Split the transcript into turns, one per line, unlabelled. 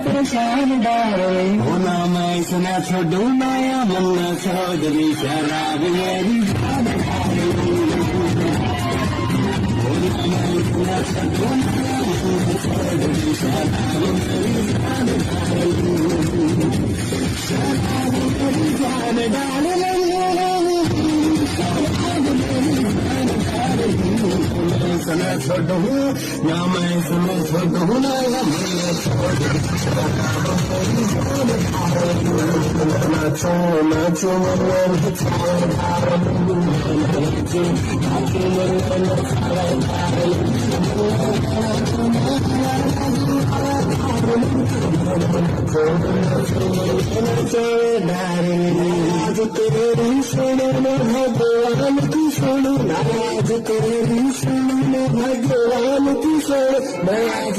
परेशान डार्लिंग होना मैं इतना छोड़ू माया मन्ना चौधरी शराब मेरी जान होना मैं इतना छोड़ू माया मन्ना चौधरी शराब मेरी जान शराब मेरी जान डार्लिंग इतना छोड़ू ना मैं इतना छोड़ू ना नाचो नाचो आज तेरी सुनो भगवान की सुनो आज तेरी सुनो भगवान की सुनो मैं आज